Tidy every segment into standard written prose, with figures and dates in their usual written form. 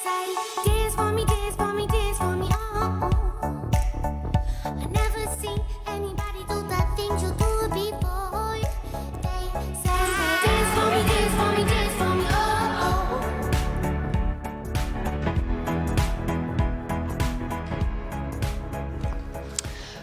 say tears for me, tears for me, tears for me. Oh, oh. I never seen anybody do the things you do before. They say tears for me, tears for me, tears for me. Oh, oh.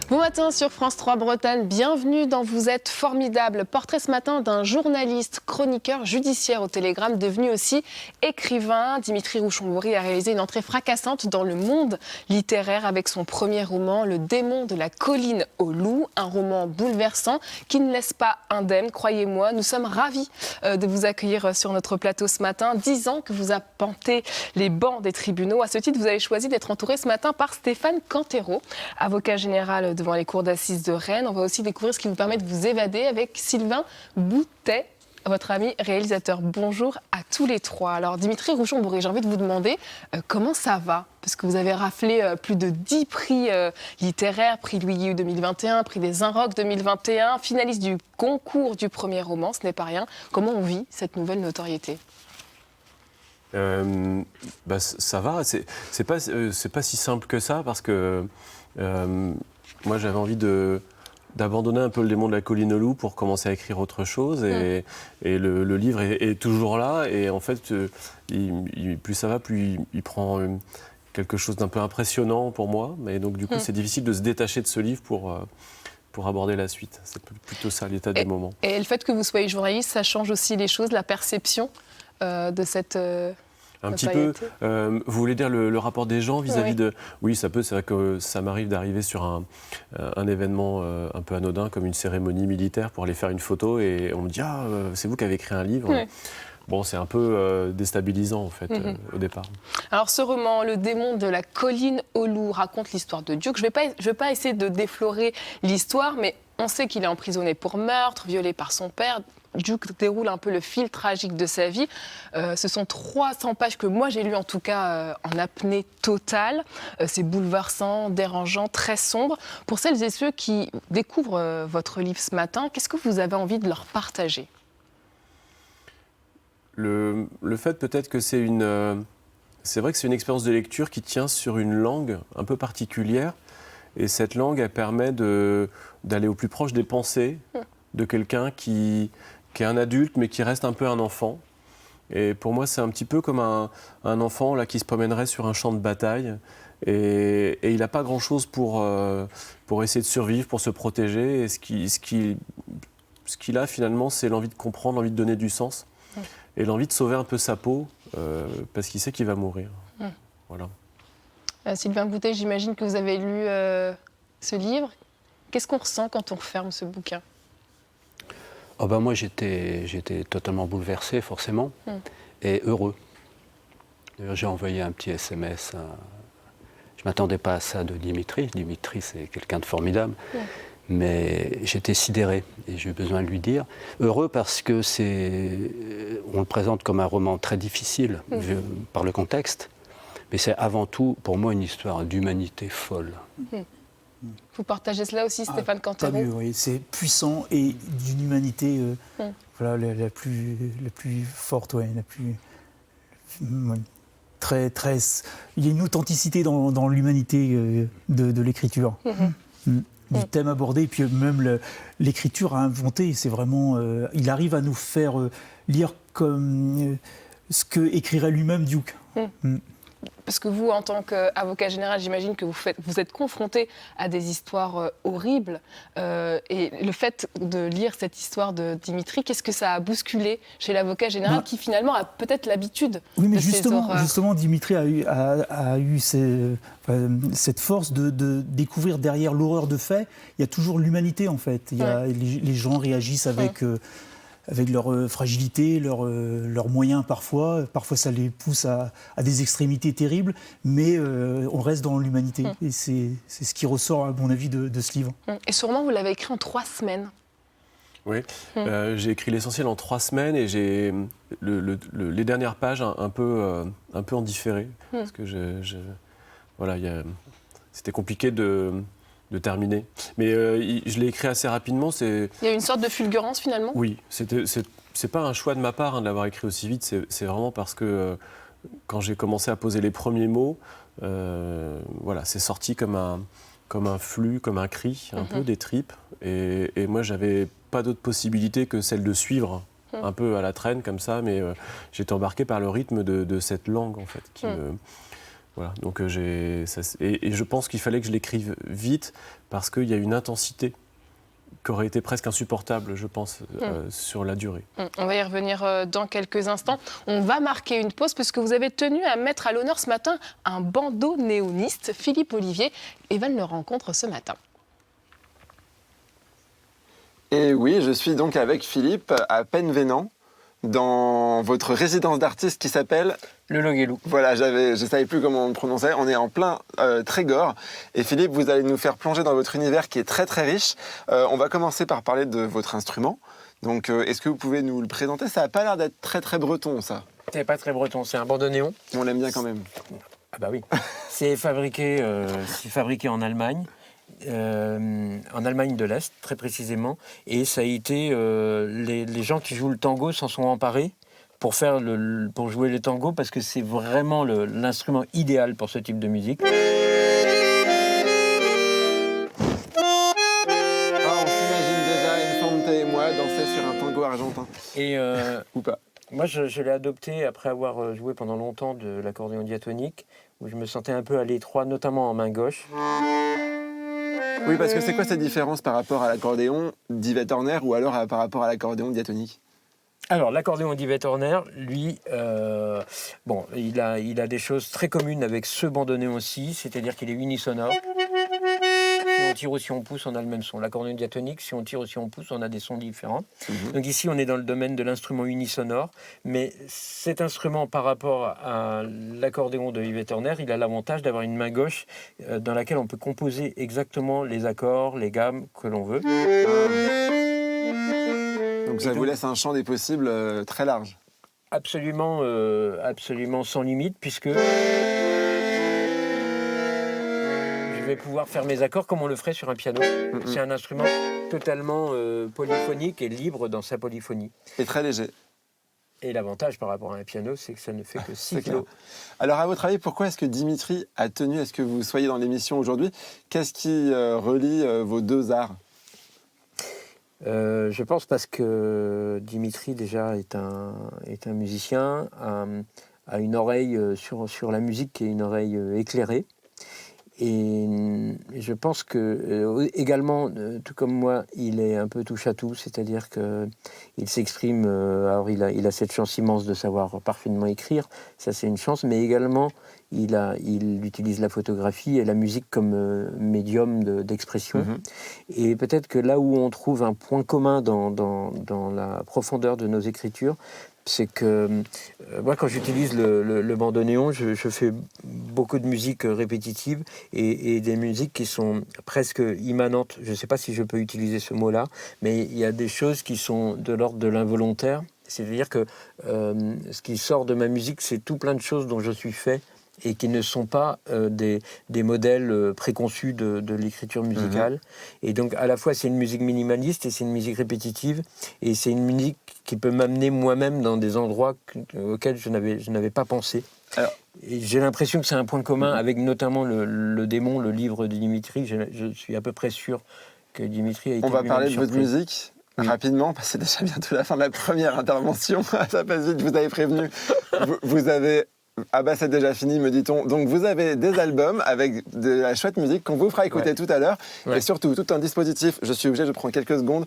Bon matin sur France 3 Bretagne, bienvenue dans Vous êtes formidable. Portrait ce matin d'un journaliste, chroniqueur judiciaire au Télégramme, devenu aussi écrivain. Dimitri Rouchon-Bory a réalisé une entrée fracassante dans le monde littéraire avec son premier roman, Le démon de la colline aux loups, un roman bouleversant qui ne laisse pas indemne, croyez-moi. Nous sommes ravis de vous accueillir sur notre plateau ce matin. 10 ans que vous appantez les bancs des tribunaux. À ce titre, vous avez choisi d'être entouré ce matin par Stéphane Cantero, avocat général devant les cours d'assises de Rennes. On va aussi découvrir ce qui vous permet de vous évader avec Sylvain Boutet, votre ami réalisateur. Bonjour à tous les trois. Alors Dimitri Rouchon-Bory, j'ai envie de vous demander comment ça va ? Parce que vous avez raflé plus de 10 prix littéraires, prix Louis Guillou 2021, prix des Inrocks 2021, finaliste du concours du premier roman, ce n'est pas rien. Comment on vit cette nouvelle notoriété ? Ça va, c'est pas si simple que ça parce que moi j'avais envie d'abandonner un peu le démon de la colline aux loups pour commencer à écrire autre chose et le livre est toujours là et en fait plus ça va, plus il prend quelque chose d'un peu impressionnant pour moi, mais donc du coup c'est difficile de se détacher de ce livre pour aborder la suite. C'est plutôt ça l'état du moment. Et le fait que vous soyez journaliste, ça change aussi les choses, la perception de cette un petit peu. Vous voulez dire le rapport des gens vis-à-vis de... Oui, ça peut. C'est vrai que ça m'arrive d'arriver sur un événement un peu anodin, comme une cérémonie militaire, pour aller faire une photo et on me dit « Ah, c'est vous qui avez écrit un livre ouais. ». Bon, c'est un peu déstabilisant, en fait, au départ. Alors, ce roman, Le démon de la colline aux loups, raconte l'histoire de Duke. Je vais pas essayer de déflorer l'histoire, mais on sait qu'il est emprisonné pour meurtre, violé par son père. Duke déroule un peu le fil tragique de sa vie. Ce sont 300 pages que moi j'ai lues en tout cas en apnée totale. C'est bouleversant, dérangeant, très sombre. Pour celles et ceux qui découvrent votre livre ce matin, qu'est-ce que vous avez envie de leur partager ? Le fait peut-être que c'est vrai que c'est une expérience de lecture qui tient sur une langue un peu particulière. Et cette langue, elle permet d'aller au plus proche des pensées de quelqu'un qui est un adulte, mais qui reste un peu un enfant. Et pour moi, c'est un petit peu comme un enfant là, qui se promènerait sur un champ de bataille. Et il n'a pas grand-chose pour essayer de survivre, pour se protéger. Et ce qu'il a, finalement, c'est l'envie de comprendre, l'envie de donner du sens. Et l'envie de sauver un peu sa peau, parce qu'il sait qu'il va mourir. Voilà. Sylvain Boutet, j'imagine que vous avez lu ce livre. Qu'est-ce qu'on ressent quand on referme ce bouquin ? Oh ben moi, j'étais totalement bouleversé, forcément, et heureux. D'ailleurs, j'ai envoyé un petit SMS. Je ne m'attendais pas à ça de Dimitri. Dimitri, c'est quelqu'un de formidable. Mais j'étais sidéré, et j'ai eu besoin de lui dire. Heureux parce que on le présente comme un roman très difficile, par le contexte. Mais c'est avant tout, pour moi, une histoire d'humanité folle. Vous partagez cela aussi, Stéphane Cantero ? Oui, c'est puissant et d'une humanité voilà, la plus forte, ouais, très. Il y a une authenticité dans l'humanité de l'écriture. Du thème abordé, et puis même l'écriture à inventer, c'est vraiment... il arrive à nous faire lire comme ce que écrirait lui-même Duke. Parce que vous, en tant qu'avocat général, j'imagine que vous êtes confronté à des histoires horribles. Et le fait de lire cette histoire de Dimitri, qu'est-ce que ça a bousculé chez l'avocat général qui finalement a peut-être l'habitude de ces horreurs ? Justement, Dimitri a eu cette force de découvrir derrière l'horreur de fait, il y a toujours l'humanité en fait. Les gens réagissent avec leur fragilité, leurs moyens parfois. Parfois, ça les pousse à des extrémités terribles, mais on reste dans l'humanité. Et c'est ce qui ressort, à mon avis, de ce livre. Et ce roman, vous l'avez écrit en 3 semaines. Oui, j'ai écrit l'essentiel en 3 semaines et j'ai les dernières pages un peu en différé. Parce que voilà, c'était compliqué de terminer. Mais je l'ai écrit assez rapidement. Il y a une sorte de fulgurance finalement ? Oui, c'est pas un choix de ma part de l'avoir écrit aussi vite, c'est vraiment parce que quand j'ai commencé à poser les premiers mots, voilà, c'est sorti comme un flux, comme un cri, un peu des tripes. Et moi, j'avais pas d'autre possibilité que celle de suivre un peu à la traîne comme ça, mais j'étais embarqué par le rythme de cette langue en fait. Voilà, donc et je pense qu'il fallait que je l'écrive vite parce qu'il y a une intensité qui aurait été presque insupportable, je pense, sur la durée. On va y revenir dans quelques instants. On va marquer une pause puisque vous avez tenu à mettre à l'honneur ce matin un bandonéoniste, Philippe Olivier. Evan le rencontre ce matin. Et oui, je suis donc avec Philippe à Penvénan, dans votre résidence d'artiste qui s'appelle... Le Loguelou. Voilà, je savais plus comment on le prononçait. On est en plein Trégor. Et Philippe, vous allez nous faire plonger dans votre univers qui est très très riche. On va commencer par parler de votre instrument. Donc, est-ce que vous pouvez nous le présenter? Ça n'a pas l'air d'être très très breton, ça. C'est pas très breton, c'est un bandoneon. On l'aime bien quand même. Ah bah oui. C'est fabriqué en Allemagne. En Allemagne de l'Est, très précisément. Et ça a été... les gens qui jouent le tango s'en sont emparés pour jouer le tango, parce que c'est vraiment l'instrument idéal pour ce type de musique. Ah, on s'imagine déjà une Fante et moi danser sur un tango argentin. Et Ou pas. moi, je l'ai adopté après avoir joué pendant longtemps de l'accordéon diatonique, où je me sentais un peu à l'étroit, notamment en main gauche. Oui, parce que c'est quoi cette différence par rapport à l'accordéon d'Yvette Horner ou alors par rapport à l'accordéon diatonique? Alors, l'accordéon d'Yvette Horner, lui, il a des choses très communes avec ce bandoneon aussi, c'est-à-dire qu'il est unisonore. Si on tire ou si on pousse, on a le même son. L'accordéon diatonique, si on tire ou si on pousse, on a des sons différents. Donc ici, on est dans le domaine de l'instrument unisonore, mais cet instrument, par rapport à l'accordéon de Yvette Horner, il a l'avantage d'avoir une main gauche dans laquelle on peut composer exactement les accords, les gammes que l'on veut. Donc ça vous laisse un champ des possibles très large. Absolument sans limite, puisque je vais pouvoir faire mes accords comme on le ferait sur un piano. C'est un instrument totalement polyphonique et libre dans sa polyphonie. Et très léger. Et l'avantage par rapport à un piano, c'est que ça ne fait que 6 kilos. Alors à votre avis, pourquoi est-ce que Dimitri a tenu à ce que vous soyez dans l'émission aujourd'hui? Qu'est-ce qui relie vos deux arts? Je pense parce que Dimitri déjà est un musicien, a une oreille sur la musique qui est une oreille éclairée. Et je pense que également, tout comme moi, il est un peu touche à tout, c'est-à-dire qu'il s'exprime. Alors il a cette chance immense de savoir parfaitement écrire, ça c'est une chance, mais également il utilise la photographie et la musique comme médium d'expression. Et peut-être que là où on trouve un point commun dans la profondeur de nos écritures, c'est que moi, quand j'utilise le bandoneon, je fais beaucoup de musique répétitive et des musiques qui sont presque immanentes. Je ne sais pas si je peux utiliser ce mot-là, mais il y a des choses qui sont de l'ordre de l'involontaire. C'est-à-dire que ce qui sort de ma musique, c'est tout plein de choses dont je suis fait et qui ne sont pas des modèles préconçus de l'écriture musicale. Et donc, à la fois, c'est une musique minimaliste et c'est une musique répétitive. Et c'est une musique qui peut m'amener moi-même dans des endroits auxquels je n'avais pas pensé. Alors, et j'ai l'impression que c'est un point commun avec notamment le démon, le livre de Dimitri. Je suis à peu près sûr que Dimitri a été... On va parler de votre surpris. musique rapidement, parce que c'est déjà bientôt la fin de la première intervention. Ça passe vite, vous avez prévenu. Vous avez... Ah bah c'est déjà fini, me dit-on. Donc vous avez des albums avec de la chouette musique qu'on vous fera écouter tout à l'heure. Et surtout, tout un dispositif, je suis obligé, je prends quelques secondes,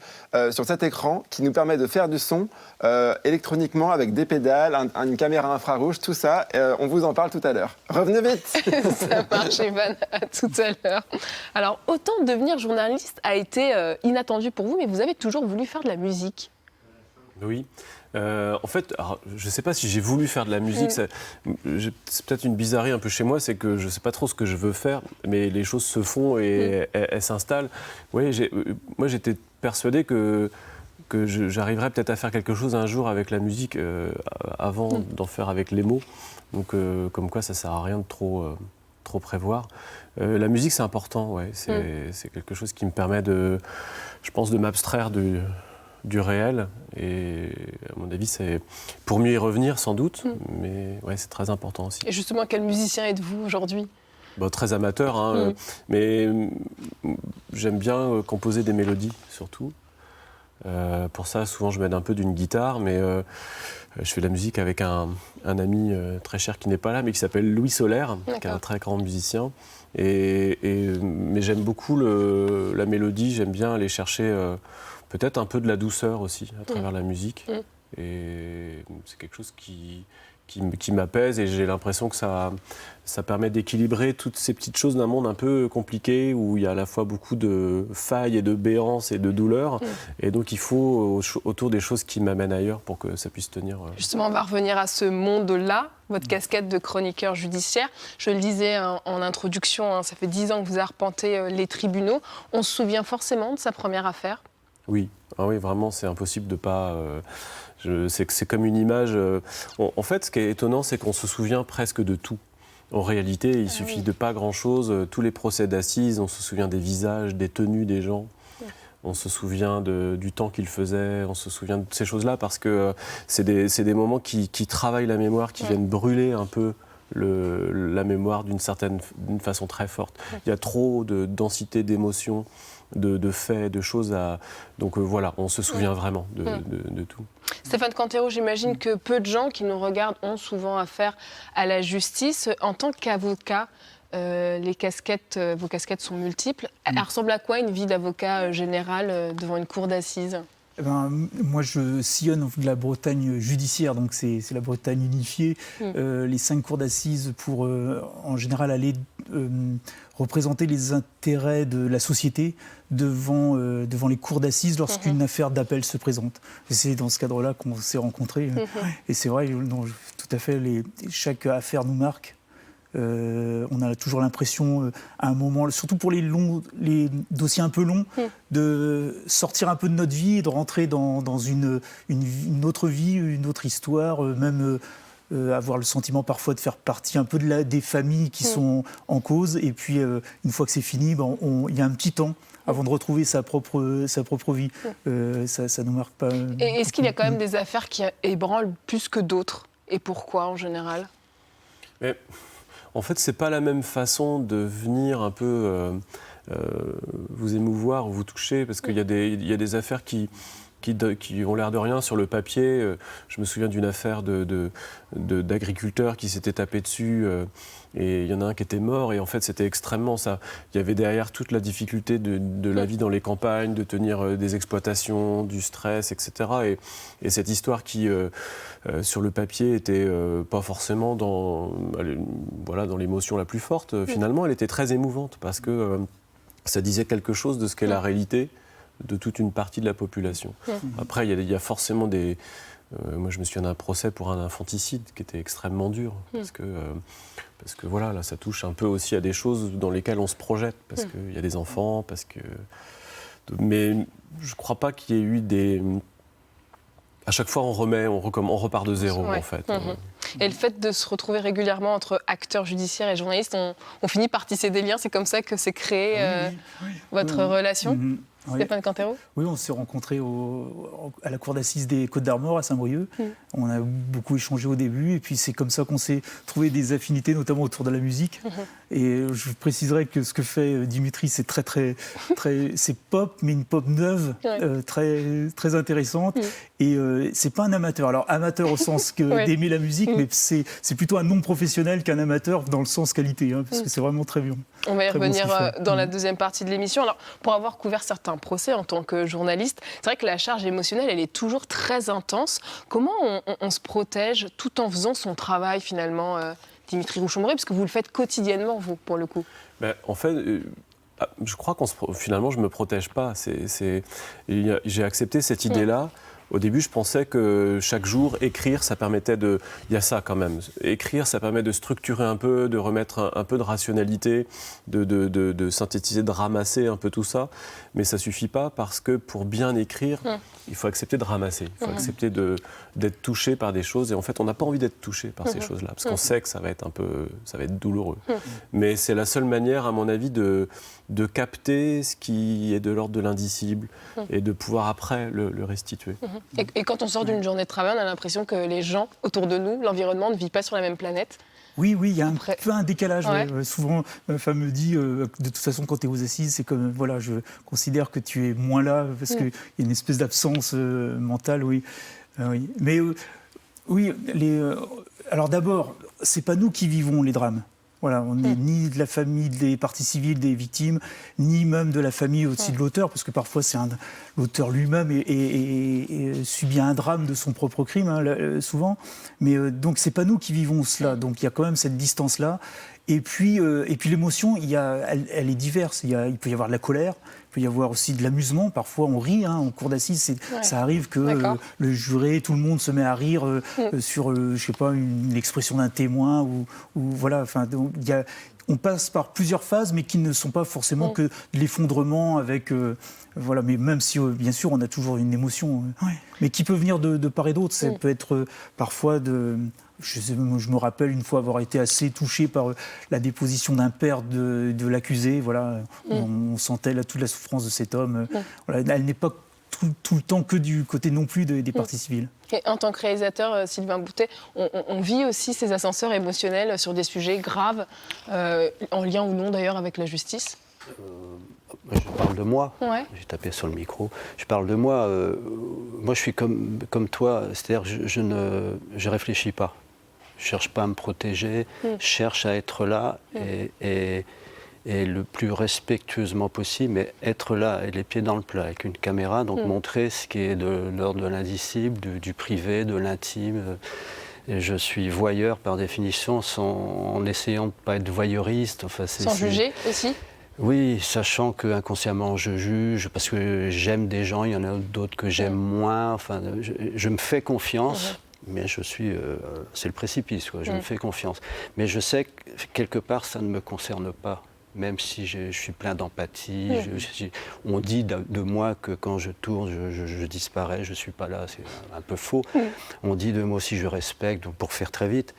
sur cet écran qui nous permet de faire du son électroniquement avec des pédales, une caméra infrarouge, tout ça. On vous en parle tout à l'heure. Revenez vite. Ça marche, Evan, à tout à l'heure. Alors, autant devenir journaliste a été inattendu pour vous, mais vous avez toujours voulu faire de la musique. Oui. En fait, alors, je ne sais pas si j'ai voulu faire de la musique. C'est peut-être une bizarrerie un peu chez moi, c'est que je ne sais pas trop ce que je veux faire, mais les choses se font et elles s'installent. Oui, moi, j'étais persuadé que j'arriverais peut-être à faire quelque chose un jour avec la musique avant d'en faire avec les mots. Donc, comme quoi, ça ne sert à rien de trop prévoir. La musique, c'est important, ouais. C'est quelque chose qui me permet je pense, de m'abstraire du réel. Et à mon avis, c'est pour mieux y revenir sans doute, mais ouais, c'est très important aussi. Et justement, quel musicien êtes-vous aujourd'hui ? Bon, très amateur, hein, mais j'aime bien composer des mélodies surtout. Pour ça, souvent, je m'aide un peu d'une guitare, mais je fais de la musique avec un ami très cher qui n'est pas là, mais qui s'appelle Louis Solaire, qui est un très grand musicien. Mais j'aime beaucoup la mélodie, j'aime bien aller chercher peut-être un peu de la douceur aussi à travers la musique. Et c'est quelque chose qui m'apaise et j'ai l'impression que ça permet d'équilibrer toutes ces petites choses d'un monde un peu compliqué où il y a à la fois beaucoup de failles et de béances et de douleurs. Et donc il faut autour des choses qui m'amènent ailleurs pour que ça puisse tenir. Justement, on va revenir à ce monde-là, votre casquette de chroniqueur judiciaire. Je le disais en introduction, ça fait 10 ans que vous arpentez les tribunaux. On se souvient forcément de sa première affaire ? Oui, oui, vraiment, c'est impossible de pas... c'est comme une image... en fait, ce qui est étonnant, c'est qu'on se souvient presque de tout. En réalité, il suffit de pas grand-chose. Tous les procès d'assises, on se souvient des visages, des tenues des gens. On se souvient du temps qu'ils faisaient, on se souvient de ces choses-là parce que c'est des moments qui travaillent la mémoire, qui viennent brûler un peu la mémoire d'une façon très forte. Il y a trop de densité d'émotions, de faits, de choses à... Donc voilà, on se souvient vraiment de tout. Stéphane Cantero, j'imagine que peu de gens qui nous regardent ont souvent affaire à la justice. En tant qu'avocat, vos casquettes sont multiples. Elle ressemble à quoi une vie d'avocat général devant une cour d'assises ? Moi, je sillonne de la Bretagne judiciaire, donc c'est la Bretagne unifiée. Les 5 cours d'assises pour, en général, aller représenter les intérêts de la société devant les cours d'assises lorsqu'une affaire d'appel se présente. Et c'est dans ce cadre-là qu'on s'est rencontrés. Et c'est vrai, tout à fait, chaque affaire nous marque. On a toujours l'impression, à un moment, surtout pour les dossiers un peu longs, de sortir un peu de notre vie et de rentrer dans une autre vie, une autre histoire, même avoir le sentiment parfois de faire partie un peu des familles qui sont en cause. Et puis, une fois que c'est fini, il y a un petit temps avant de retrouver sa propre vie. Ça nous marque pas. Et est-ce qu'il y a quand même des affaires qui ébranlent plus que d'autres ? Et pourquoi, en général ? En fait, c'est pas la même façon de venir un peu vous émouvoir, vous toucher, parce qu'il y a des affaires qui ont l'air de rien sur le papier. Je me souviens d'une affaire d'agriculteurs qui s'étaient tapés dessus et il y en a un qui était mort et en fait c'était extrêmement ça. Il y avait derrière toute la difficulté de la vie dans les campagnes, de tenir des exploitations, du stress, etc. Et cette histoire qui, sur le papier, était pas forcément dans l'émotion la plus forte, finalement elle était très émouvante parce que ça disait quelque chose de ce qu'est la réalité de toute une partie de la population. Après, il y a forcément des... moi, je me souviens d'un procès pour un infanticide qui était extrêmement dur, parce que voilà, là, ça touche un peu aussi à des choses dans lesquelles on se projette, parce qu'il y a des enfants, mais je ne crois pas qu'il y ait eu des... À chaque fois, on repart de zéro, en fait. Et le fait de se retrouver régulièrement entre acteurs judiciaires et journalistes, on finit par tisser des liens. C'est comme ça que s'est créée votre relation Stéphane Cantero ? Oui, on s'est rencontrés à la cour d'assises des Côtes-d'Armor, à Saint-Brieuc. On a beaucoup échangé au début, et puis c'est comme ça qu'on s'est trouvé des affinités, notamment autour de la musique. Et je préciserai que ce que fait Dimitri, c'est c'est pop, mais une pop neuve, très, très intéressante. Et c'est pas un amateur. Alors amateur au sens d'aimer la musique, mais c'est plutôt un non professionnel qu'un amateur dans le sens qualité, parce que c'est vraiment très bien. On va y Très bon revenir ce qu'il fait. dans la deuxième partie de l'émission. Alors, pour avoir couvert certains procès en tant que journaliste, c'est vrai que la charge émotionnelle, elle est toujours très intense. Comment on se protège tout en faisant son travail, finalement, Dimitri Rouchon-Moret, parce que vous le faites quotidiennement, vous, pour le coup ? En fait, je crois finalement, je ne me protège pas. J'ai accepté cette idée-là Au début, je pensais que chaque jour, écrire, ça permettait de... Il y a ça quand même. Écrire, ça permet de structurer un peu, de remettre un peu de rationalité, de synthétiser, de ramasser un peu tout ça. Mais ça suffit pas parce que pour bien écrire, il faut accepter de ramasser. Il faut accepter d'être touché par des choses. Et en fait, on n'a pas envie d'être touché par ces choses-là parce qu'on sait que ça va être douloureux. Mais c'est la seule manière, à mon avis, de capter ce qui est de l'ordre de l'indicible et de pouvoir après le restituer. Et quand on sort d'une journée de travail, on a l'impression que les gens autour de nous, l'environnement, ne vit pas sur la même planète. Oui, il y a Après- peu un décalage. Ouais. Souvent, ma femme me dit, de toute façon, quand tu es aux assises, c'est comme, voilà, je considère que tu es moins là parce qu'il y a une espèce d'absence mentale, oui. Oui. Mais oui, alors d'abord, c'est pas nous qui vivons les drames. Voilà, on n'est ni de la famille des parties civiles des victimes, ni même de la famille aussi de l'auteur, parce que parfois l'auteur lui-même et subit un drame de son propre crime, hein, souvent. Mais donc c'est pas nous qui vivons cela. Donc il y a quand même cette distance-là. Et puis l'émotion, elle est diverse. Il peut y avoir de la colère, il peut y avoir aussi de l'amusement. Parfois, on rit en cour d'assises. Ça arrive que le juré, tout le monde se met à rire sur, je sais pas, l'expression d'un témoin ou voilà. Enfin, donc, on passe par plusieurs phases, mais qui ne sont pas forcément que de l'effondrement avec. Voilà, mais même si, bien sûr, on a toujours une émotion, mais qui peut venir de part et d'autre. Ça peut être parfois de. Je me rappelle une fois avoir été assez touché par la déposition d'un père de l'accusé. Voilà, on sentait toute la souffrance de cet homme. Voilà, elle n'est pas tout le temps que du côté non plus des parties civiles. Et en tant que réalisateur, Sylvain Boutet, on vit aussi ces ascenseurs émotionnels sur des sujets graves, en lien ou non d'ailleurs avec la justice. Je parle de moi, Ouais. j'ai tapé sur le micro, je parle de moi, moi je suis comme toi, c'est-à-dire je ne réfléchis pas, je ne cherche pas à me protéger, je cherche à être là et le plus respectueusement possible, mais être là, et les pieds dans le plat, avec une caméra, donc montrer ce qui est de l'ordre de l'indicible, du privé, de l'intime. Et je suis voyeur par définition, en essayant de ne pas être voyeuriste. Enfin, Sans juger aussi. Oui, sachant qu'inconsciemment je juge, parce que j'aime des gens, il y en a d'autres que j'aime moins. Enfin, je me fais confiance, mais je suis... c'est le précipice, quoi. Je me fais confiance. Mais je sais que quelque part, ça ne me concerne pas. Même si je suis plein d'empathie, on dit de moi que quand je tourne, je disparais, je ne suis pas là, c'est un peu faux. On dit de moi aussi je respecte, pour faire très vite,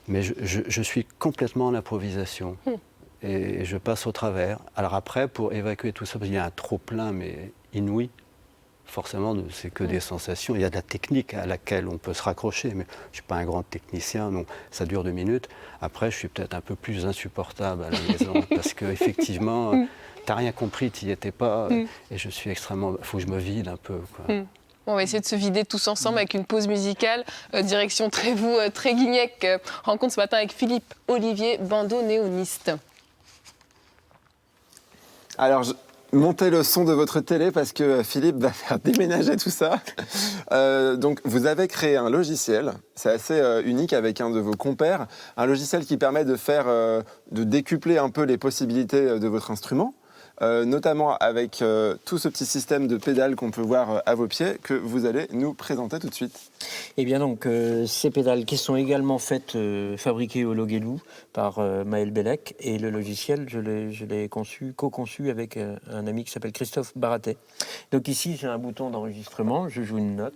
mais je suis complètement en improvisation. Et je passe au travers. Alors après, pour évacuer tout ça, parce qu'il y a un trop-plein, mais inouï, forcément, c'est que des sensations. Il y a de la technique à laquelle on peut se raccrocher, mais je ne suis pas un grand technicien, donc ça dure 2 minutes. Après, je suis peut-être un peu plus insupportable à la maison, parce qu'effectivement, tu n'as rien compris, tu n'y étais pas, et je suis extrêmement... Il faut que je me vide un peu, quoi. On va essayer de se vider tous ensemble avec une pause musicale. Direction Trévoux, Tréguignec. Rencontre ce matin avec Philippe Olivier, bandonéoniste. Alors, montez le son de votre télé parce que Philippe va faire déménager tout ça. Donc, vous avez créé un logiciel, c'est assez unique avec un de vos compères, un logiciel qui permet de décupler un peu les possibilités de votre instrument. Notamment avec tout ce petit système de pédales qu'on peut voir à vos pieds que vous allez nous présenter tout de suite. Eh bien donc, ces pédales qui sont également fabriquées au Loguelou par Maël Bellec, et le logiciel, je l'ai co-conçu avec un ami qui s'appelle Christophe Baratet. Donc ici, j'ai un bouton d'enregistrement, je joue une note.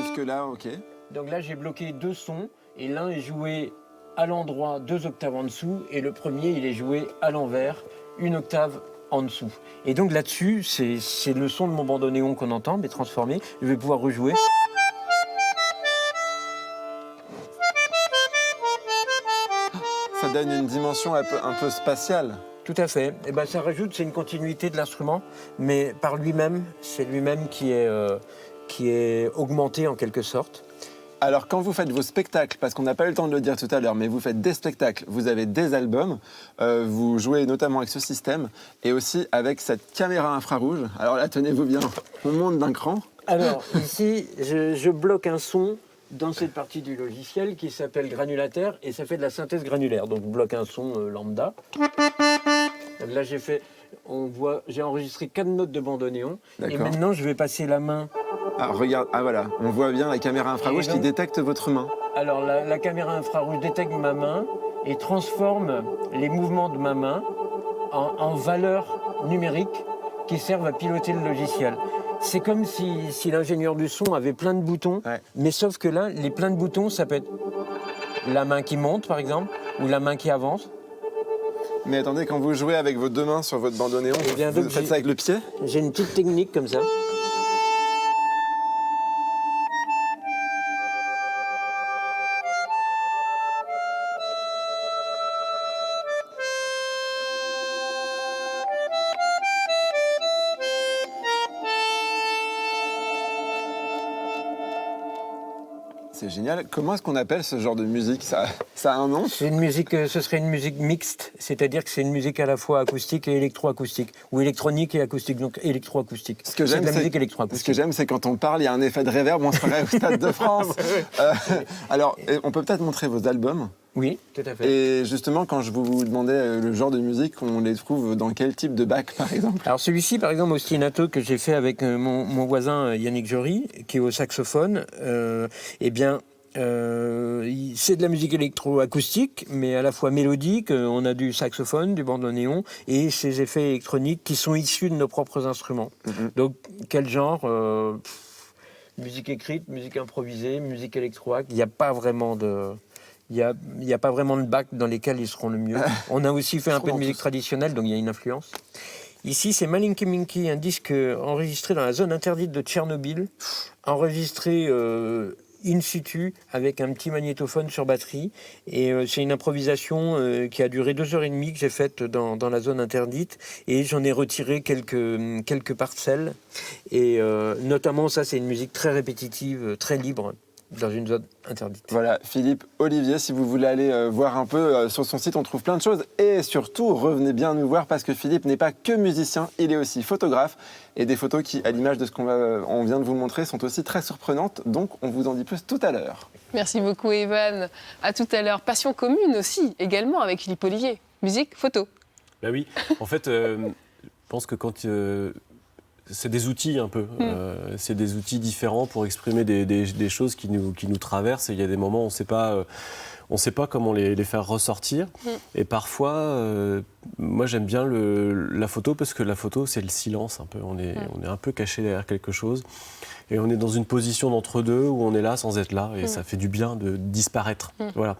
Jusque-là, ok. Donc là, j'ai bloqué 2 sons, et l'un est joué à l'endroit 2 octaves en dessous, et le premier, il est joué à l'envers, 1 octave en dessous. Et donc là-dessus, c'est le son de mon bandoneon qu'on entend, mais transformé. Je vais pouvoir rejouer. Ça donne une dimension un peu spatiale. Tout à fait. Et ben, ça rajoute, c'est une continuité de l'instrument, mais par lui-même, c'est lui-même qui est augmenté en quelque sorte. Alors, quand vous faites vos spectacles, parce qu'on n'a pas eu le temps de le dire tout à l'heure, mais vous faites des spectacles, vous avez des albums, vous jouez notamment avec ce système, et aussi avec cette caméra infrarouge. Alors là, tenez-vous bien, on monte d'un cran. Alors, ici, je bloque un son dans cette partie du logiciel qui s'appelle granulataire, et ça fait de la synthèse granulaire. Donc, je bloque un son lambda. Là, j'ai enregistré 4 notes de bandoneon. Et D'accord. maintenant, je vais passer la main. Ah, regarde, ah voilà, on voit bien la caméra infrarouge Et donc- qui détecte votre main. Alors, la caméra infrarouge détecte ma main et transforme les mouvements de ma main en valeurs numériques qui servent à piloter le logiciel. C'est comme si l'ingénieur du son avait plein de boutons, Ouais. mais sauf que là, les plein de boutons, ça peut être la main qui monte, par exemple, ou la main qui avance. Mais attendez, quand vous jouez avec vos deux mains sur votre bandoneon, Eh bien, vous donc, faites ça avec le pied? J'ai une petite technique comme ça. C'est génial. Comment est-ce qu'on appelle ce genre de musique? Ça a un nom? C'est une musique, ce serait une musique mixte, c'est-à-dire que c'est une musique à la fois acoustique et électroacoustique, ou électronique et acoustique, donc électroacoustique. Ce que C'est j'aime, de la c'est- musique Ce électroacoustique. que j'aime, c'est quand on parle, il y a un effet de réverb, on se croirait au Stade de France. Alors, on peut peut-être montrer vos albums. Oui, tout à fait. Et justement, quand je vous demandais le genre de musique, on les trouve dans quel type de bac, par exemple? Alors celui-ci, par exemple, Ostinato, que j'ai fait avec mon voisin Yannick Jory, qui est au saxophone, eh bien, c'est de la musique électroacoustique, mais à la fois mélodique. On a du saxophone, du bandoneon, et ces effets électroniques qui sont issus de nos propres instruments. Donc, quel genre musique écrite, musique improvisée, musique électroac. Il n'y a pas vraiment de... Il y a pas vraiment de bac dans lesquels ils seront le mieux. On a aussi fait un peu de musique traditionnelle, donc il y a une influence. Ici, c'est Malinky Minky, un disque enregistré dans la zone interdite de Tchernobyl, enregistré in situ avec un petit magnétophone sur batterie. Et c'est une improvisation qui a duré 2h30 que j'ai faite dans la zone interdite. Et j'en ai retiré quelques parcelles. Et notamment, ça, c'est une musique très répétitive, très libre, dans une zone interdite. Voilà, Philippe Olivier, si vous voulez aller voir un peu sur son site, on trouve plein de choses. Et surtout, revenez bien nous voir parce que Philippe n'est pas que musicien, il est aussi photographe. Et des photos qui, à l'image de ce on vient de vous montrer, sont aussi très surprenantes. Donc, on vous en dit plus tout à l'heure. Merci beaucoup, Evan. À tout à l'heure. Passion commune aussi, également, avec Philippe Olivier. Musique, photo. Bah oui, en fait, je pense que quand... c'est des outils un peu, c'est des outils différents pour exprimer des choses qui nous traversent. Et il y a des moments où on ne sait pas comment les faire ressortir. Et parfois, moi j'aime bien la photo parce que la photo c'est le silence un peu. On est un peu caché derrière quelque chose. Et on est dans une position d'entre-deux où on est là sans être là. Et ça fait du bien de disparaître. Voilà.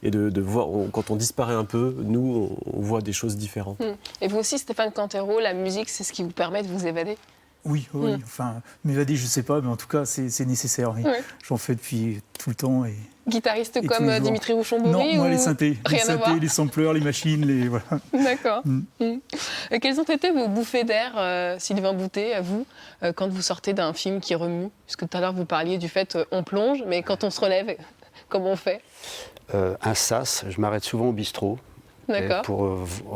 Et de voir, quand on disparaît un peu, nous, on voit des choses différentes. Et vous aussi, Stéphane Cantero, la musique, c'est ce qui vous permet de vous évader? Oui, oui. Enfin, m'évader, je sais pas, mais en tout cas, c'est nécessaire. Oui. Ouais. J'en fais depuis tout le temps. Et Guitariste tous comme les jours. Dimitri Rouchon-Bory? non, moi, ou... les synthés. Rien à voir. Les sampleurs, les machines, les... Voilà. D'accord. Et quelles ont été vos bouffées d'air, Sylvain Boutet, à vous, quand vous sortez d'un film qui remue? Parce que tout à l'heure, vous parliez du fait on plonge, mais quand on se relève, comment on fait? Un sas, je m'arrête souvent au bistrot. D'accord. Pour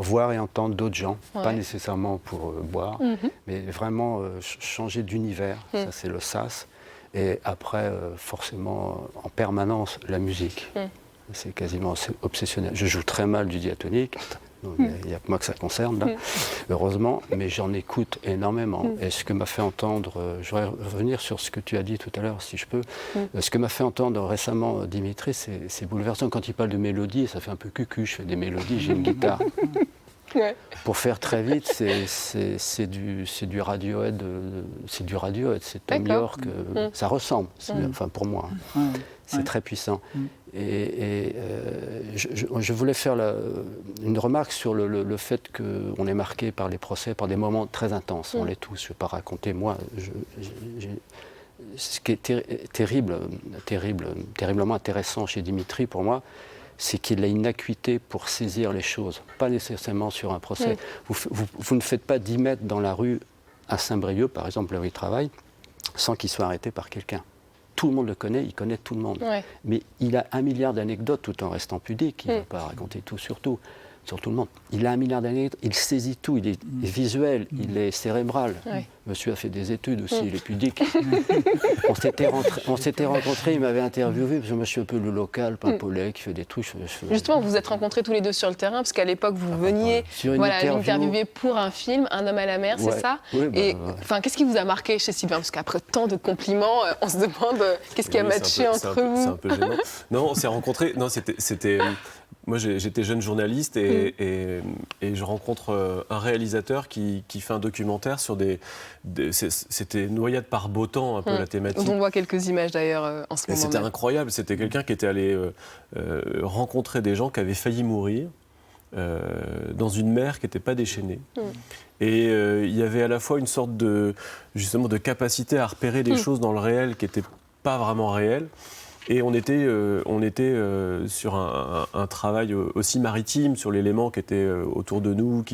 voir et entendre d'autres gens, Ouais. pas nécessairement pour boire, mais vraiment changer d'univers, ça c'est le sas. Et après, forcément, en permanence, la musique. C'est quasiment obsessionnel. Je joue très mal du diatonique, donc il n'y a que moi que ça concerne, là, heureusement, mais j'en écoute énormément. Et ce que m'a fait entendre, je voudrais revenir sur ce que tu as dit tout à l'heure, si je peux, ce que m'a fait entendre récemment Dimitri, c'est bouleversant. Quand il parle de mélodie, ça fait un peu cucu, je fais des mélodies, j'ai une guitare. Ouais. Pour faire très vite, c'est du Radiohead, c'est Tom D'accord. York, ça ressemble, enfin pour moi, hein. C'est très puissant. Et je voulais faire une remarque sur le fait qu'on est marqué par les procès, par des moments très intenses. On l'est tous, je ne vais pas raconter, moi, ce qui est terriblement intéressant chez Dimitri pour moi, c'est qu'il a une acuité pour saisir les choses, pas nécessairement sur un procès. Vous ne faites pas 10 mètres dans la rue à Saint-Brieuc, par exemple, là où il travaille, sans qu'il soit arrêté par quelqu'un. Tout le monde le connaît, il connaît tout le monde. Ouais. Mais il a 1 milliard d'anecdotes tout en restant pudique, il ne veut pas raconter tout sur tout. sur tout le monde. Il a 1 milliard d'années, il saisit tout, il est visuel, il est cérébral. Ouais. Monsieur a fait des études aussi, il est pudique. On s'était rencontrés, il m'avait interviewé, parce que moi je suis un peu le local, Papolet, qui fait des trucs. Justement, vous vous êtes rencontrés tous les deux sur le terrain, parce qu'à l'époque, vous veniez Sur une interview. l'interviewer pour un film, Un homme à la mer, c'est Ouais. ça? Oui, bah, Et ouais. qu'est-ce qui vous a marqué chez Sylvain? Parce qu'après tant de compliments, on se demande qu'est-ce qui a Oui, matché entre c'est vous? un peu gênant. Non, on s'est rencontrés. Non, c'était. Moi, j'étais jeune journaliste et je rencontre un réalisateur qui fait un documentaire sur c'était Noyade par beau temps, un peu la thématique. On voit quelques images d'ailleurs en ce Et moment c'était même. incroyable. C'était quelqu'un qui était allé rencontrer des gens qui avaient failli mourir dans une mer qui n'était pas déchaînée. Et il y avait à la fois une sorte justement de capacité à repérer des choses dans le réel qui n'étaient pas vraiment réelles. Et on était sur un travail aussi maritime, sur l'élément qui était autour de nous. Donc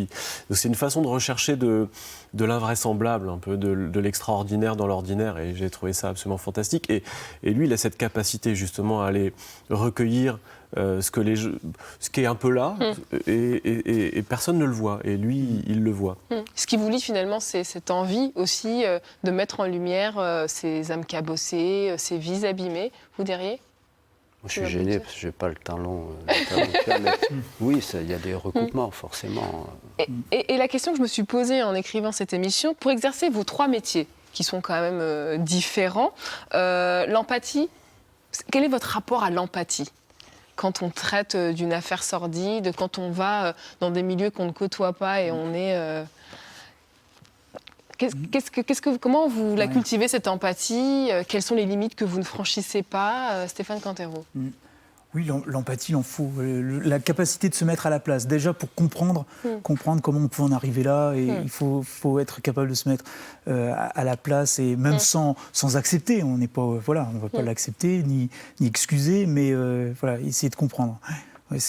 c'est une façon de rechercher de l'invraisemblable, un peu de l'extraordinaire dans l'ordinaire. Et j'ai trouvé ça absolument fantastique. Et lui, il a cette capacité justement à aller recueillir ce qui est un peu là, et personne ne le voit. Et lui, il le voit. Ce qui vous lie finalement, c'est cette envie aussi de mettre en lumière ces âmes cabossées, ces vies abîmées. Vous diriez? Moi, je suis gêné parce que je n'ai pas le talent d'interlocuteur, mais oui, il y a des recoupements, forcément. Et la question que je me suis posée en écrivant cette émission, pour exercer vos 3 métiers, qui sont quand même différents, l'empathie, quel est votre rapport à l'empathie quand on traite d'une affaire sordide, quand on va dans des milieux qu'on ne côtoie pas et on est... comment vous la cultivez, cette empathie? Quelles sont les limites que vous ne franchissez pas, Stéphane Cantero? Oui, l'empathie, il en faut. La capacité de se mettre à la place. Déjà, pour comprendre comment on peut en arriver là. Et il faut être capable de se mettre à la place, et même sans accepter. On n'est pas, on ne va pas l'accepter, ni excuser, mais essayer de comprendre. Ouais,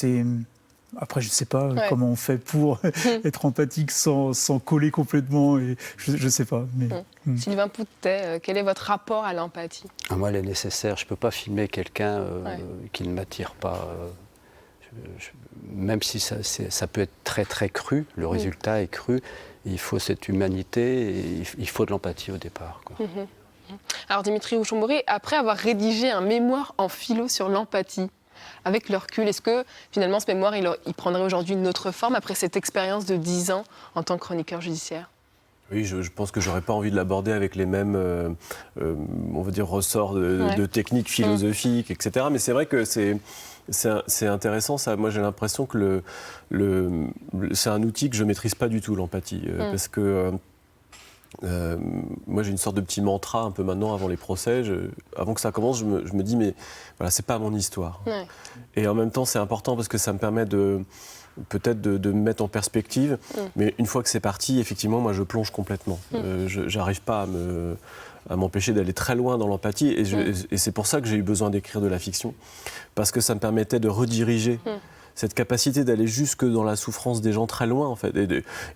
après, je ne sais pas comment on fait pour être empathique sans coller complètement. Et je ne sais pas. Mais, Sylvain Poutet, quel est votre rapport à l'empathie? Moi, elle est nécessaire. Je ne peux pas filmer quelqu'un qui ne m'attire pas. Même si ça peut être très, très cru, le résultat est cru, il faut cette humanité, et il faut de l'empathie au départ, quoi. Alors, Dimitri Houchon-Bourré, après avoir rédigé un mémoire en philo sur l'empathie, avec le recul, est-ce que finalement ce mémoire, il prendrait aujourd'hui une autre forme après cette expérience de 10 ans en tant que chroniqueur judiciaire? Oui, je pense que j'aurais pas envie de l'aborder avec les mêmes, on va dire, ressorts de techniques philosophiques, etc. Mais c'est vrai que c'est intéressant, ça. Moi, j'ai l'impression que c'est un outil que je maîtrise pas du tout, l'empathie, parce que moi, j'ai une sorte de petit mantra un peu maintenant avant les procès. Avant que ça commence, je me dis, mais voilà, c'est pas mon histoire. Ouais. Et en même temps, c'est important parce que ça me permet peut-être de me mettre en perspective. Mais une fois que c'est parti, effectivement, moi, je plonge complètement. J'arrive pas à m'empêcher d'aller très loin dans l'empathie. Et c'est pour ça que j'ai eu besoin d'écrire de la fiction. Parce que ça me permettait de rediriger cette capacité d'aller jusque dans la souffrance des gens très loin, en fait. Et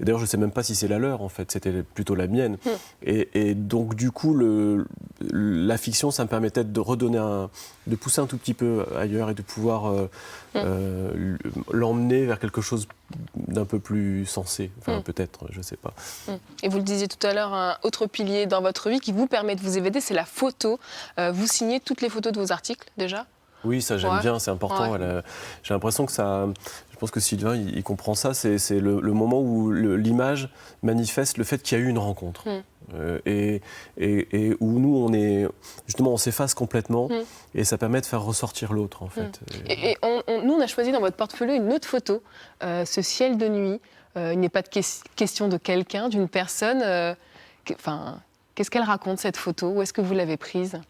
d'ailleurs, je ne sais même pas si c'est la leur, en fait. C'était plutôt la mienne. Et donc, du coup, la fiction, ça me permettait de pousser un tout petit peu ailleurs et de pouvoir l'emmener vers quelque chose d'un peu plus sensé. Enfin, peut-être, je ne sais pas. Et vous le disiez tout à l'heure, un autre pilier dans votre vie qui vous permet de vous évader, c'est la photo. Vous signez toutes les photos de vos articles, déjà? Oui, ça j'aime bien, c'est important. J'ai l'impression que ça... Je pense que Sylvain, il comprend ça. C'est le moment où l'image manifeste le fait qu'il y a eu une rencontre. Et où nous, on s'efface complètement. Et ça permet de faire ressortir l'autre, en fait. Et nous, on a choisi dans votre portfolio une autre photo, ce ciel de nuit. Il n'est pas de question de quelqu'un, d'une personne. Qu'est-ce qu'elle raconte, cette photo? Où est-ce que vous l'avez prise?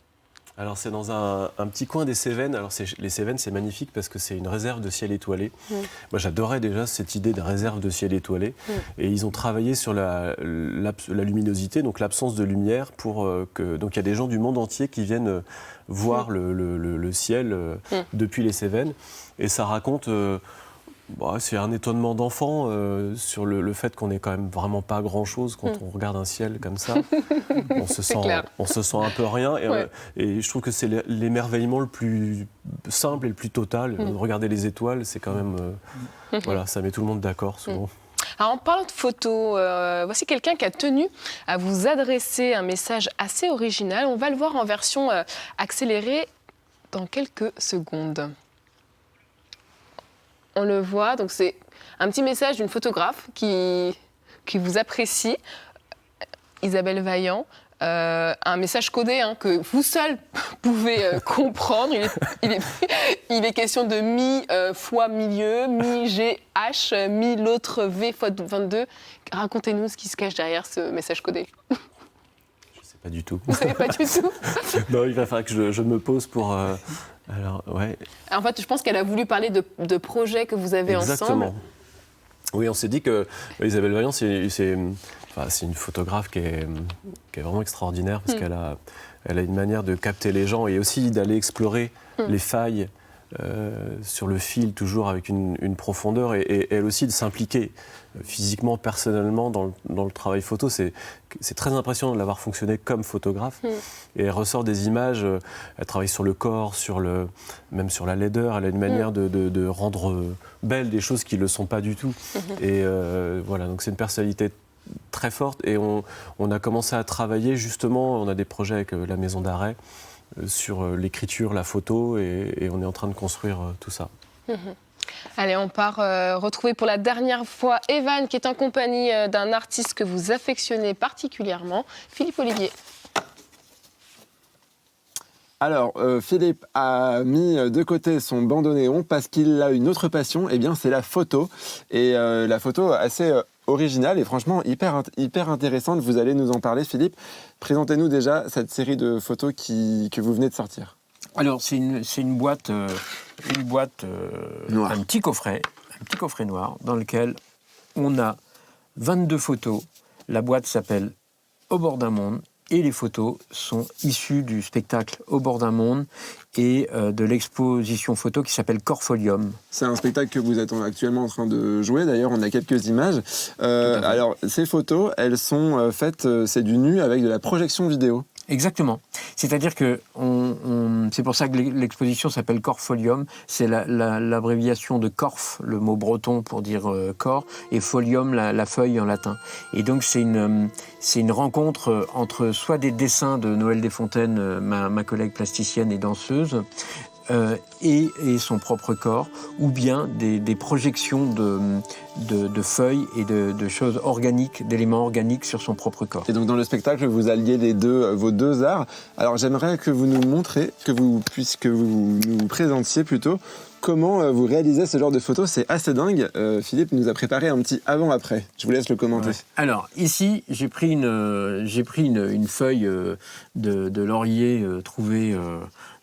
Alors c'est dans un petit coin des Cévennes. Alors les Cévennes, c'est magnifique parce que c'est une réserve de ciel étoilé. Moi j'adorais déjà cette idée de réserve de ciel étoilé. Et ils ont travaillé sur la luminosité, donc l'absence de lumière, donc il y a des gens du monde entier qui viennent voir le ciel depuis les Cévennes. Et ça raconte Bah, c'est un étonnement d'enfant sur le fait qu'on n'est quand même vraiment pas grand-chose quand on regarde un ciel comme ça. On clair. se sent un peu rien. Et je trouve que c'est l'émerveillement le plus simple et le plus total. Regarder les étoiles, c'est quand même... voilà, ça met tout le monde d'accord souvent. Alors, en parlant de photos, voici quelqu'un qui a tenu à vous adresser un message assez original. On va le voir en version accélérée dans quelques secondes. On le voit, donc c'est un petit message d'une photographe qui vous apprécie, Isabelle Vaillant. Un message codé que vous seul pouvez comprendre. Il est question de mi fois milieu, mi GH, mi l'autre V fois 22. Racontez-nous ce qui se cache derrière ce message codé. Je ne sais pas du tout. Vous ne savez pas du tout? Non, il va falloir que je me pose pour... alors, ouais. En fait, je pense qu'elle a voulu parler de projets que vous avez Exactement. ensemble. Oui, on s'est dit que Isabelle Vaillant, c'est une photographe qui est vraiment extraordinaire parce qu'elle a une manière de capter les gens et aussi d'aller explorer les failles sur le fil, toujours avec une profondeur et elle aussi de s'impliquer physiquement, personnellement dans le travail photo. C'est très impressionnant de l'avoir fonctionné comme photographe. Et elle ressort des images, elle travaille sur le corps, même sur la laideur. Elle a une manière de rendre belles des choses qui ne le sont pas du tout. Et voilà, donc c'est une personnalité très forte. Et on a commencé à travailler justement, on a des projets avec la Maison d'Arrêt sur l'écriture, la photo, et on est en train de construire tout ça. Allez, on part retrouver pour la dernière fois Evan, qui est en compagnie d'un artiste que vous affectionnez particulièrement, Philippe Olivier. Alors, Philippe a mis de côté son bandoneon parce qu'il a une autre passion, et bien c'est la photo. Et la photo assez originale et franchement hyper intéressante. Vous allez nous en parler, Philippe. Présentez-nous déjà cette série de photos que vous venez de sortir. Alors, c'est une boîte, Noir. un petit coffret noir dans lequel on a 22 photos. La boîte s'appelle Au bord d'un monde et les photos sont issues du spectacle Au bord d'un monde et de l'exposition photo qui s'appelle Corfolium. C'est un spectacle que vous êtes actuellement en train de jouer. D'ailleurs, on a quelques images. Alors, ces photos, elles sont faites, c'est du nu avec de la projection vidéo. Exactement. C'est-à-dire que c'est pour ça que l'exposition s'appelle Corfolium. C'est l'abréviation de Corf, le mot breton pour dire corps, et folium, la feuille en latin. Et donc c'est une rencontre entre soit des dessins de Noël Desfontaines, ma collègue plasticienne et danseuse, et son propre corps, ou bien des projections de feuilles et de choses organiques, d'éléments organiques sur son propre corps. Et donc dans le spectacle, vous alliez vos deux arts. Alors j'aimerais que vous nous montriez, que vous nous présentiez plutôt, comment vous réalisez ce genre de photos. C'est assez dingue. Philippe nous a préparé un petit avant-après. Je vous laisse le commenter. Ouais. Alors ici, j'ai pris une feuille de laurier trouvée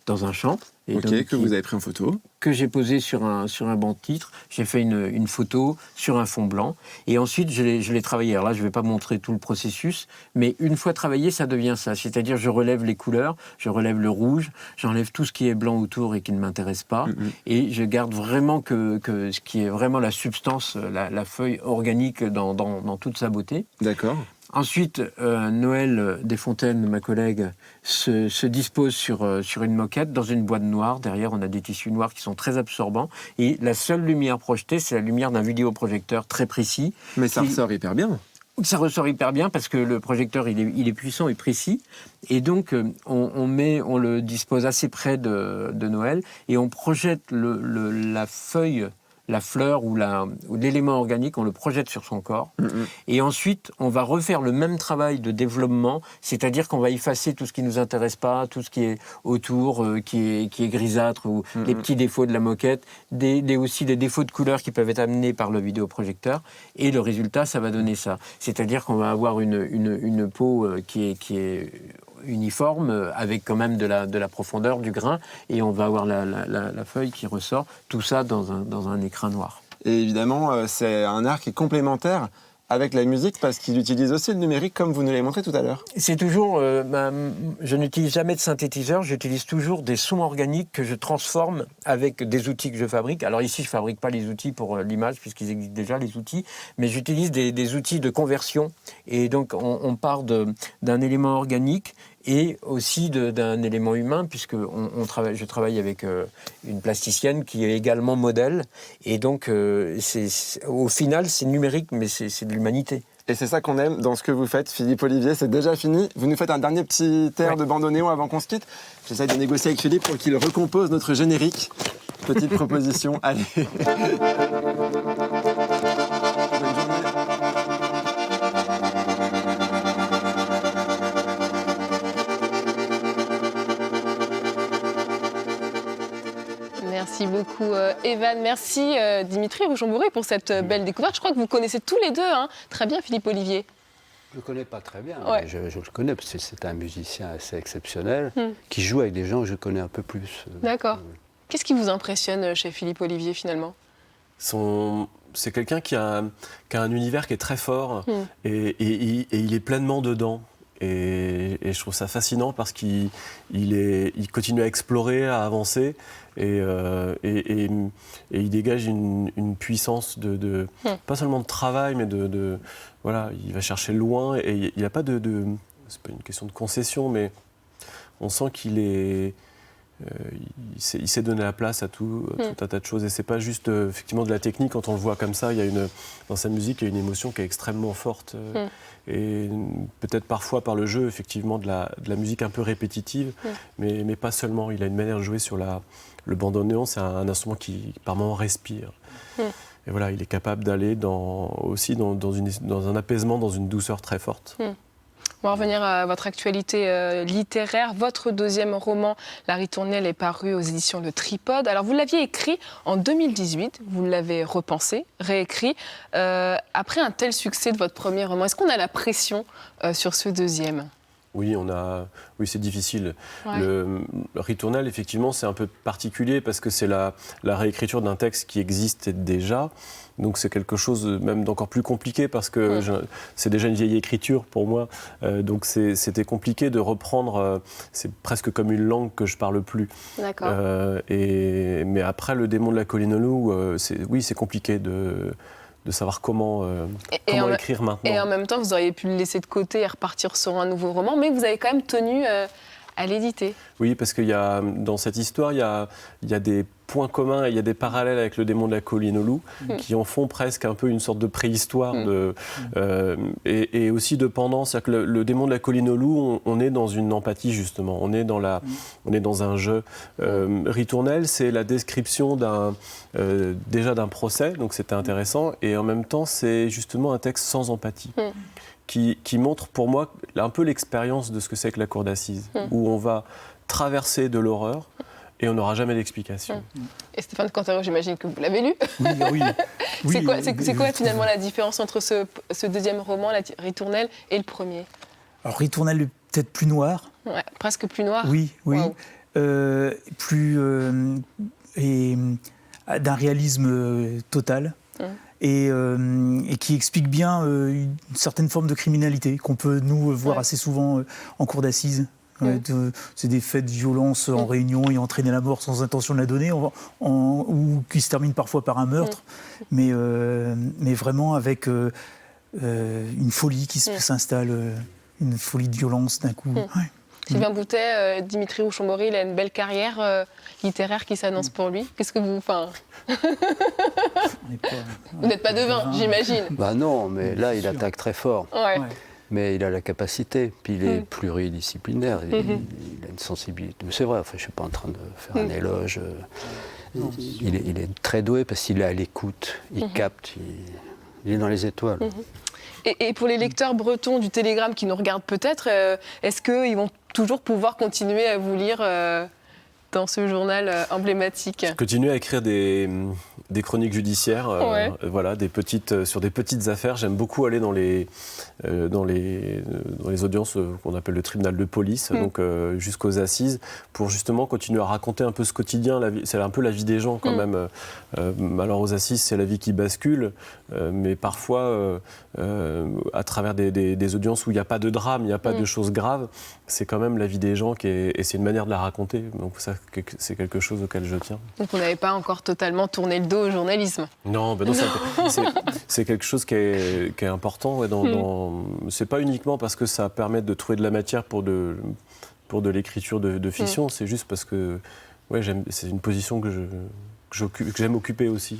dans un champ. Et Ok, donc, que vous avez pris en photo. Que j'ai posé sur un banc de titre. J'ai fait une photo sur un fond blanc. Et ensuite, je l'ai travaillé. Alors là, je ne vais pas montrer tout le processus, mais une fois travaillé, ça devient ça. C'est-à-dire, je relève les couleurs, je relève le rouge, j'enlève tout ce qui est blanc autour et qui ne m'intéresse pas. Et je garde vraiment que ce qui est vraiment la substance, la feuille organique dans toute sa beauté. D'accord. Ensuite, Noël Desfontaines, ma collègue, se dispose sur une moquette dans une boîte noire. Derrière, on a des tissus noirs qui sont très absorbants. Et la seule lumière projetée, c'est la lumière d'un vidéoprojecteur très précis. Mais ça ressort hyper bien. Ça ressort hyper bien parce que le projecteur, il est puissant et précis. Et donc, on le dispose assez près de Noël et on projette la feuille, la fleur ou l'élément organique, on le projette sur son corps. Et ensuite, on va refaire le même travail de développement, c'est-à-dire qu'on va effacer tout ce qui ne nous intéresse pas, tout ce qui est autour, qui est grisâtre, ou les petits défauts de la moquette, aussi des défauts de couleur qui peuvent être amenés par le vidéoprojecteur. Et le résultat, ça va donner ça. C'est-à-dire qu'on va avoir une peau qui est uniforme, avec quand même de la profondeur, du grain, et on va avoir la feuille qui ressort, tout ça dans un écran noir. Et évidemment, c'est un art qui est complémentaire avec la musique parce qu'ils utilisent aussi le numérique comme vous nous l'avez montré tout à l'heure. C'est toujours, je n'utilise jamais de synthétiseur, j'utilise toujours des sons organiques que je transforme avec des outils que je fabrique. Alors ici, je ne fabrique pas les outils pour l'image, puisqu'ils existent déjà, les outils, mais j'utilise des outils de conversion. Et donc, on part d'un élément organique et aussi d'un élément humain, puisque je travaille avec une plasticienne qui est également modèle. Et donc, au final, c'est numérique, mais c'est de l'humanité. Et c'est ça qu'on aime dans ce que vous faites, Philippe Olivier. C'est déjà fini. Vous nous faites un dernier petit air de bandoneon avant qu'on se quitte. J'essaie de négocier avec Philippe pour qu'il recompose notre générique. Petite proposition. Allez. Bonne journée. Merci beaucoup Evan, merci Dimitri Rouchon-Bourré pour cette belle découverte. Je crois que vous connaissez tous les deux très bien Philippe Olivier. Je ne le connais pas très bien, Ouais. mais je le connais parce que c'est un musicien assez exceptionnel qui joue avec des gens que je connais un peu plus. D'accord. Qu'est-ce qui vous impressionne chez Philippe Olivier finalement ? C'est quelqu'un qui a un univers qui est très fort et il est pleinement dedans. Et je trouve ça fascinant parce qu'il continue à explorer, à avancer et il dégage une puissance pas seulement de travail, mais voilà, il va chercher loin et il n'y a pas c'est pas une question de concession, mais on sent qu'il est... il sait donner la place à tout un tas de choses et c'est pas juste effectivement de la technique. Quand on le voit comme ça, dans sa musique il y a une émotion qui est extrêmement forte et peut-être parfois par le jeu effectivement de la musique un peu répétitive mais pas seulement. Il a une manière de jouer sur le bandoneon, c'est un instrument qui par moments respire et voilà, il est capable d'aller aussi dans un apaisement, dans une douceur très forte. On va revenir à votre actualité littéraire. Votre deuxième roman, La Ritournelle, est paru aux éditions Le Tripode. Alors, vous l'aviez écrit en 2018, vous l'avez repensé, réécrit. Après un tel succès de votre premier roman, est-ce qu'on a la pression sur ce deuxième ? Oui, c'est difficile. Ouais. Le Ritournelle, effectivement, c'est un peu particulier parce que c'est la réécriture d'un texte qui existe déjà. Donc c'est quelque chose même d'encore plus compliqué parce que c'est déjà une vieille écriture pour moi. Donc c'était compliqué de reprendre, c'est presque comme une langue que je parle plus. D'accord. Mais après Le Démon de la colline aux loups, c'est compliqué de savoir comment écrire maintenant. Et en même temps, vous auriez pu le laisser de côté et repartir sur un nouveau roman, mais vous avez quand même tenu à l'éditer. Oui, parce qu'il y a, dans cette histoire, il y a des points communs, il y a des parallèles avec Le Démon de la colline aux loups qui en font presque un peu une sorte de préhistoire et aussi de pendant. C'est-à-dire que le Démon de la colline aux loups, on est dans une empathie justement, on est dans un jeu. Ritournelle, c'est la description déjà d'un procès, donc c'était intéressant, et en même temps c'est justement un texte sans empathie. Qui montre pour moi un peu l'expérience de ce que c'est que la cour d'assises, où on va traverser de l'horreur et on n'aura jamais d'explication. Et Stéphane Cantero, j'imagine que vous l'avez lu. Oui. C'est quoi finalement la différence entre ce deuxième roman, La Ritournelle, et le premier ? Alors Ritournelle est peut-être plus noir. Ouais, presque plus noir. Oui. Wow. Plus et d'un réalisme total. Et qui explique bien une certaine forme de criminalité qu'on peut nous voir assez souvent en cour d'assises. C'est des faits de violence en réunion et entraîner la mort sans intention de la donner, ou qui se terminent parfois par un meurtre, mais vraiment avec une folie qui s'installe, une folie de violence d'un coup. Ouais. Sylvain Boutet, Dimitri Rouchon-Bourré, il a une belle carrière littéraire qui s'annonce pour lui. Qu'est-ce que vous... Vous n'êtes pas devin, j'imagine. Bah non, mais là, il attaque très fort. Ouais. Mais il a la capacité, puis il est pluridisciplinaire, il a une sensibilité. C'est vrai, enfin, je ne suis pas en train de faire un éloge. Il est très doué parce qu'il est à l'écoute, il capte, il est dans les étoiles. Et pour les lecteurs bretons du Télégramme qui nous regardent peut-être, est-ce qu'ils vont toujours pouvoir continuer à vous lire dans ce journal emblématique? Continuer à écrire des chroniques judiciaires, Ouais. voilà, sur des petites affaires. J'aime beaucoup aller dans les audiences qu'on appelle le tribunal de police, donc jusqu'aux assises, pour justement continuer à raconter un peu ce quotidien. C'est un peu la vie des gens quand même. Alors aux assises, c'est la vie qui bascule, mais parfois, à travers des audiences où il n'y a pas de drame, il n'y a pas de choses graves, c'est quand même la vie des gens et c'est une manière de la raconter. Donc ça, c'est quelque chose auquel je tiens. Donc on n'avait pas encore totalement tourné le dos au journalisme. Non, c'est quelque chose qui est important. Ouais, c'est pas uniquement parce que ça permet de trouver de la matière pour de l'écriture de fiction, c'est juste parce que c'est une position que j'aime occuper aussi.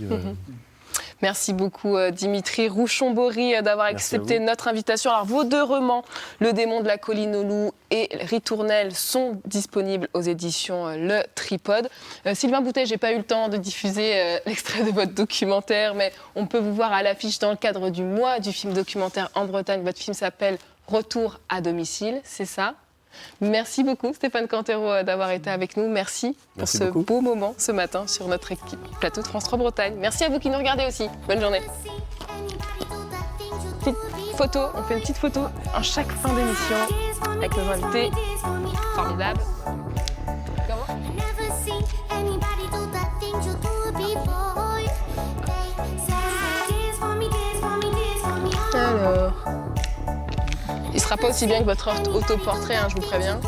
Merci beaucoup Dimitri Rouchon-Bory d'avoir accepté notre invitation. Alors vos 2 romans, Le démon de la colline aux loups et Ritournelle, sont disponibles aux éditions Le Tripode. Sylvain Boutet, j'ai pas eu le temps de diffuser l'extrait de votre documentaire, mais on peut vous voir à l'affiche dans le cadre du mois du film documentaire en Bretagne. Votre film s'appelle Retour à domicile, c'est ça? Merci beaucoup Stéphane Cantero d'avoir été avec nous. Merci pour ce beau moment ce matin sur notre plateau de France 3 Bretagne. Merci à vous qui nous regardez aussi. Bonne journée. Petite photo, on fait une petite photo en chaque fin d'émission avec nos invités formidables. Comment? Never seen anybody do the things you do before. They say, dance for me, dance for me, dance for me. Alors, il sera pas aussi bien que votre autoportrait, je vous préviens.